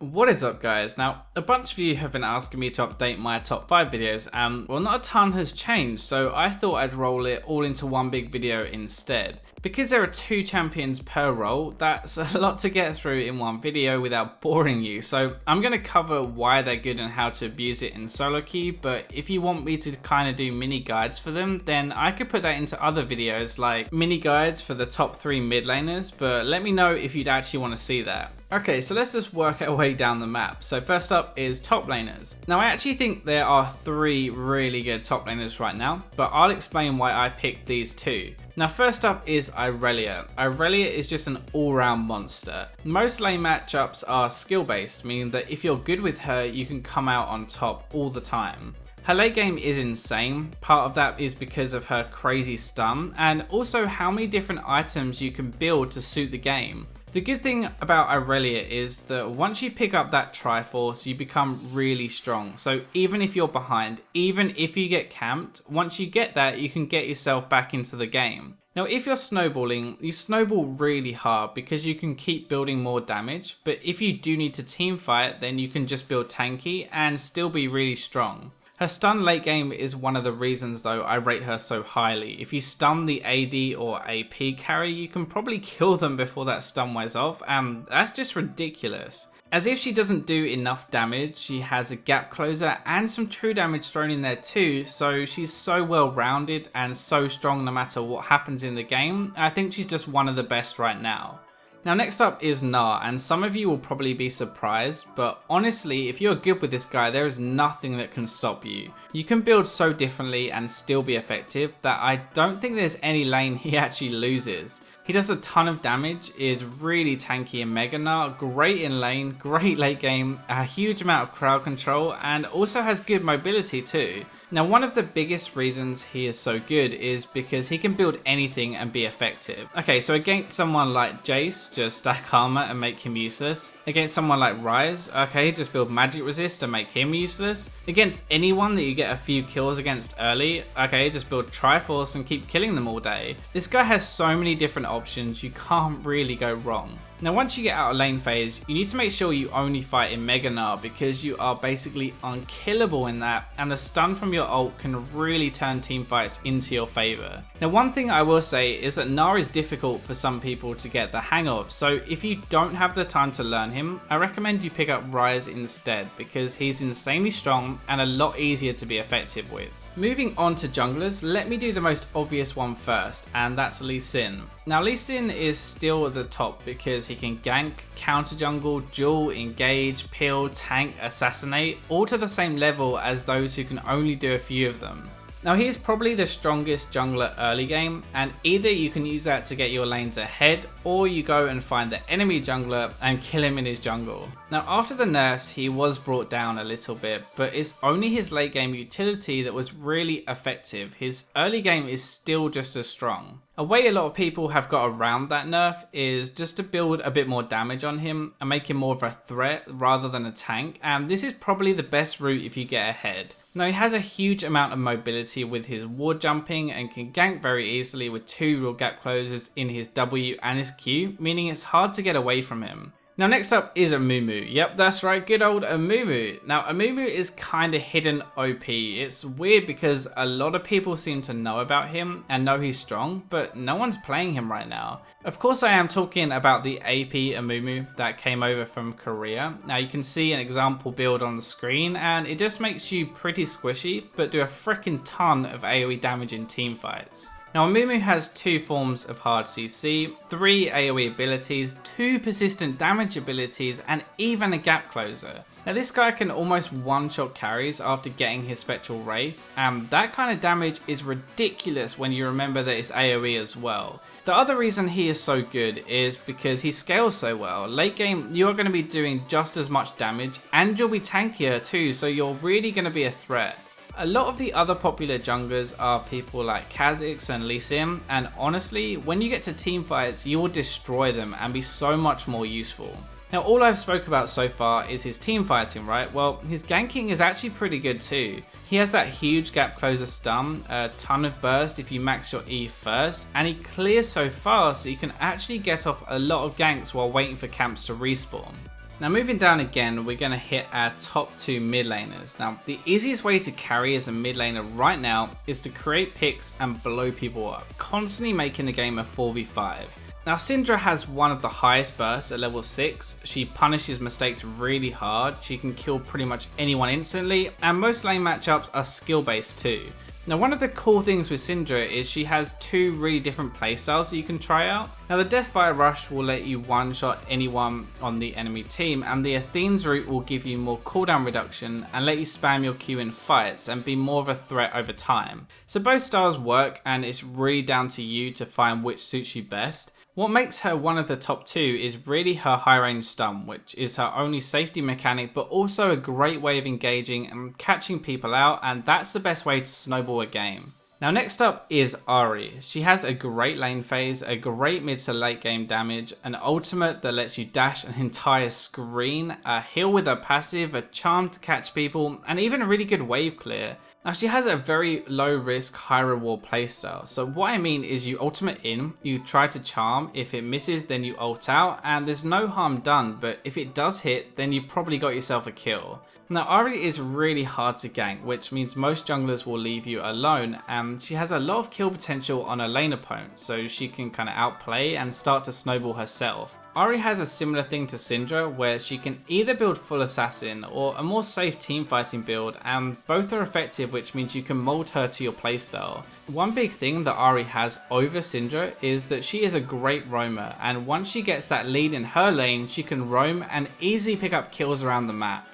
What is up, guys? Now, a bunch of you have been asking me to update my top 5 videos and well, not a ton has changed, so I thought I'd roll it all into one big video instead. Because there are 2 champions per role, that's a lot to get through in one video without boring you, so I'm going to cover why they're good and how to abuse it in solo queue, but if you want me to kind of do mini guides for them, then I could put that into other videos like mini guides for the top 3 mid laners, but let me know if you'd actually want to see that. Okay, so let's just work our way down the map. So first up is top laners. Now I actually think there are 3 really good top laners right now, but I'll explain why I picked these 2. Now first up is Irelia. Irelia is just an all-round monster. Most lane matchups are skill based, meaning that if you're good with her, you can come out on top all the time. Her late game is insane. Part of that is because of her crazy stun and also how many different items you can build to suit the game. The good thing about Irelia is that once you pick up that Triforce, you become really strong. So even if you're behind, even if you get camped, once you get that, you can get yourself back into the game. Now if you're snowballing, you snowball really hard because you can keep building more damage, but if you do need to team fight, then you can just build tanky and still be really strong. Her stun late game is one of the reasons though I rate her so highly. If you stun the AD or AP carry, you can probably kill them before that stun wears off, and that's just ridiculous. As if she doesn't do enough damage, she has a gap closer and some true damage thrown in there too, so she's so well rounded and so strong no matter what happens in the game. I think she's just one of the best right now. Now next up is Gnar, and some of you will probably be surprised, but honestly if you're good with this guy there is nothing that can stop you. You can build so differently and still be effective that I don't think there's any lane he actually loses. He does a ton of damage, is really tanky in Mega Gnar, great in lane, great late game, a huge amount of crowd control, and also has good mobility too. Now one of the biggest reasons he is so good is because he can build anything and be effective. Okay, so against someone like Jace, just stack armor and make him useless. Against someone like Ryze, okay, just build magic resist and make him useless. Against anyone that you get a few kills against early, okay, just build Triforce and keep killing them all day. This guy has so many different options, you can't really go wrong. Now once you get out of lane phase, you need to make sure you only fight in Mega Gnar because you are basically unkillable in that, and the stun from your ult can really turn team fights into your favour. Now one thing I will say is that Gnar is difficult for some people to get the hang of, so if you don't have the time to learn him, I recommend you pick up Ryze instead because he's insanely strong and a lot easier to be effective with. Moving on to junglers, let me do the most obvious one first, and that's Lee Sin. Now Lee Sin is still at the top because he can gank, counter jungle, duel, engage, peel, tank, assassinate, all to the same level as those who can only do a few of them. Now he is probably the strongest jungler early game, and either you can use that to get your lanes ahead or you go and find the enemy jungler and kill him in his jungle. Now after the nerfs he was brought down a little bit, but it's only his late game utility that was really effective. His early game is still just as strong. A way a lot of people have got around that nerf is just to build a bit more damage on him and make him more of a threat rather than a tank, and this is probably the best route if you get ahead. Now he has a huge amount of mobility with his ward jumping and can gank very easily with 2 real gap closers in his W and his Q, meaning it's hard to get away from him. Now next up is Amumu. Yep, that's right, good old Amumu. Now Amumu is kind of hidden OP. It's weird because a lot of people seem to know about him and know he's strong, but no one's playing him right now. Of course I am talking about the AP Amumu that came over from Korea. Now you can see an example build on the screen and it just makes you pretty squishy, but do a freaking ton of AoE damage in team fights. Now Amumu has 2 forms of hard CC, 3 AoE abilities, 2 persistent damage abilities, and even a gap closer. Now this guy can almost one-shot carries after getting his Spectral Wraith, and that kind of damage is ridiculous when you remember that it's AoE as well. The other reason he is so good is because he scales so well. Late game you are going to be doing just as much damage and you'll be tankier too, so you're really going to be a threat. A lot of the other popular junglers are people like Kha'Zix and Lee Sin, and honestly, when you get to team fights, you will destroy them and be so much more useful. Now all I've spoke about so far is his team fighting, right? Well, his ganking is actually pretty good too. He has that huge gap closer stun, a ton of burst if you max your E first, and he clears so fast that you can actually get off a lot of ganks while waiting for camps to respawn. Now moving down again, we're going to hit our top 2 mid laners. Now the easiest way to carry as a mid laner right now is to create picks and blow people up, constantly making the game a 4v5. Now Syndra has one of the highest bursts at level 6, she punishes mistakes really hard, she can kill pretty much anyone instantly, and most lane matchups are skill based too. Now one of the cool things with Syndra is she has 2 really different playstyles that you can try out. Now the Deathfire Rush will let you one-shot anyone on the enemy team, and the Athene's route will give you more cooldown reduction and let you spam your Q in fights and be more of a threat over time. So both styles work, and it's really down to you to find which suits you best. What makes her one of the top 2 is really her high range stun, which is her only safety mechanic, but also a great way of engaging and catching people out, and that's the best way to snowball a game. Now next up is Ahri. She has a great lane phase, a great mid to late game damage, an ultimate that lets you dash an entire screen, a heal with her passive, a charm to catch people, and even a really good wave clear. Now she has a very low risk, high reward playstyle. So what I mean is you ultimate in, you try to charm, if it misses then you ult out, and there's no harm done, but if it does hit then you probably got yourself a kill. Now Ahri is really hard to gank, which means most junglers will leave you alone, and she has a lot of kill potential on a lane opponent, so she can kind of outplay and start to snowball herself. Ahri has a similar thing to Syndra, where she can either build full assassin or a more safe teamfighting build, and both are effective, which means you can mold her to your playstyle. One big thing that Ahri has over Syndra is that she is a great roamer, and once she gets that lead in her lane, she can roam and easily pick up kills around the map.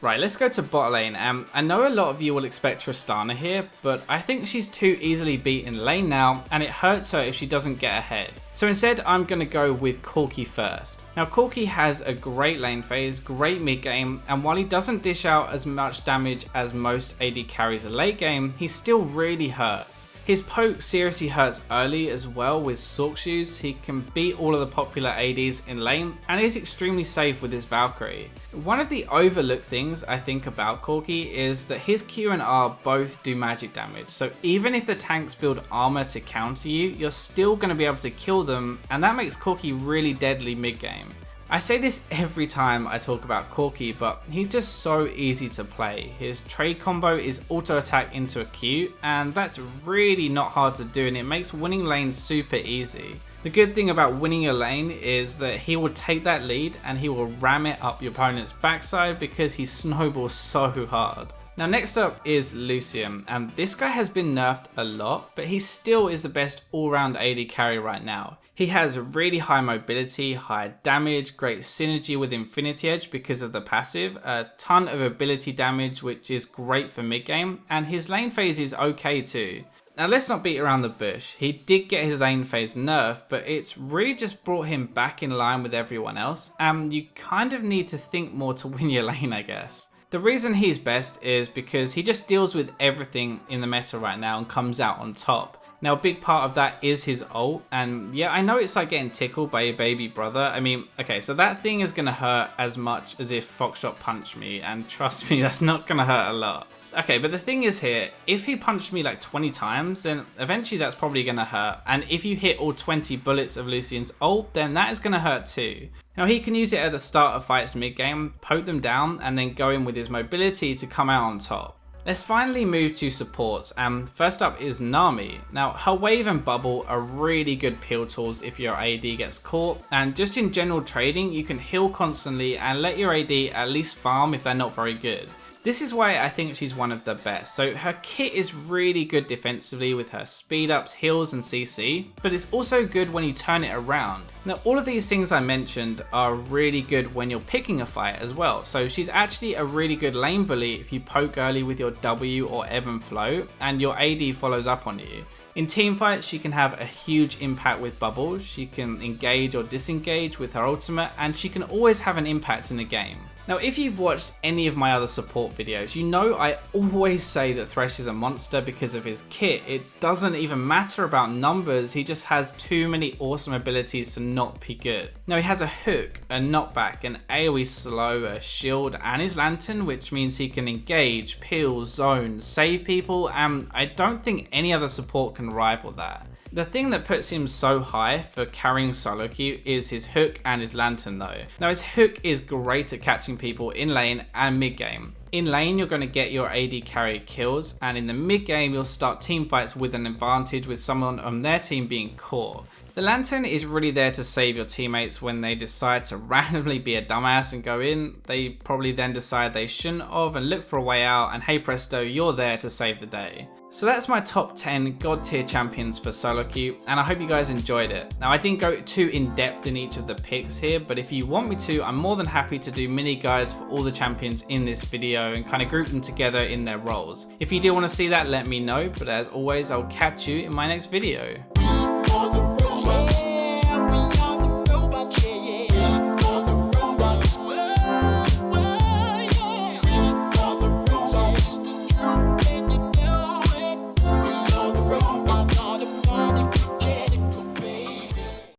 Right, let's go to bot lane. I know a lot of you will expect Tristana here, but I think she's too easily beat in lane now, and it hurts her if she doesn't get ahead. So instead, I'm going to go with Corki first. Now Corki has a great lane phase, great mid game, and while he doesn't dish out as much damage as most AD carries a late game, he still really hurts. His poke seriously hurts early as well with Sork Shoes. He can beat all of the popular ADs in lane, and is extremely safe with his Valkyrie. One of the overlooked things I think about Corki is that his Q and R both do magic damage, so even if the tanks build armor to counter you, you're still going to be able to kill them, and that makes Corki really deadly mid game. I say this every time I talk about Corki, but he's just so easy to play. His trade combo is auto attack into a Q, and that's really not hard to do, and it makes winning lanes super easy. The good thing about winning a lane is that he will take that lead and he will ram it up your opponent's backside because he snowballs so hard. Now next up is Lucian, and this guy has been nerfed a lot, but he still is the best all-round AD carry right now. He has really high mobility, high damage, great synergy with Infinity Edge because of the passive, a ton of ability damage which is great for mid game, and his lane phase is okay too. Now let's not beat around the bush. He did get his lane phase nerfed, but it's really just brought him back in line with everyone else, and you kind of need to think more to win your lane, I guess. The reason he's best is because he just deals with everything in the meta right now and comes out on top. Now a big part of that is his ult, and yeah, I know it's like getting tickled by your baby brother. I mean, okay, so that thing is gonna hurt as much as if Foxtrot punched me, and trust me, that's not gonna hurt a lot. Okay, but the thing is here, if he punched me like 20 times, then eventually that's probably gonna hurt, and if you hit all 20 bullets of Lucian's ult, then that is gonna hurt too. Now he can use it at the start of fights mid game, poke them down, and then go in with his mobility to come out on top. Let's finally move to supports, and first up is Nami. Now her wave and bubble are really good peel tools if your AD gets caught, and just in general trading you can heal constantly and let your AD at least farm if they're not very good. This is why I think she's one of the best. So her kit is really good defensively with her speed ups, heals and CC, but it's also good when you turn it around. Now all of these things I mentioned are really good when you're picking a fight as well. So she's actually a really good lane bully if you poke early with your W or ebb and flow and your AD follows up on you. In teamfights, she can have a huge impact with bubbles, she can engage or disengage with her ultimate, and she can always have an impact in the game. Now if you've watched any of my other support videos, you know I always say that Thresh is a monster because of his kit. It doesn't even matter about numbers, he just has too many awesome abilities to not be good. Now he has a hook, a knockback, an AoE slow, a shield and his lantern, which means he can engage, peel, zone, save people, and I don't think any other support can rival that. The thing that puts him so high for carrying solo queue is his hook and his lantern though. Now his hook is great at catching people in lane and mid game. In lane you're going to get your AD carry kills, and in the mid game you'll start team fights with an advantage with someone on their team being core. The lantern is really there to save your teammates when they decide to randomly be a dumbass and go in. They probably then decide they shouldn't have and look for a way out, and hey presto, you're there to save the day. So that's my top 10 god tier champions for solo queue, and I hope you guys enjoyed it. Now I didn't go too in depth in each of the picks here, but if you want me to, I'm more than happy to do mini guides for all the champions in this video and kind of group them together in their roles. If you do want to see that, let me know, but as always, I'll catch you in my next video.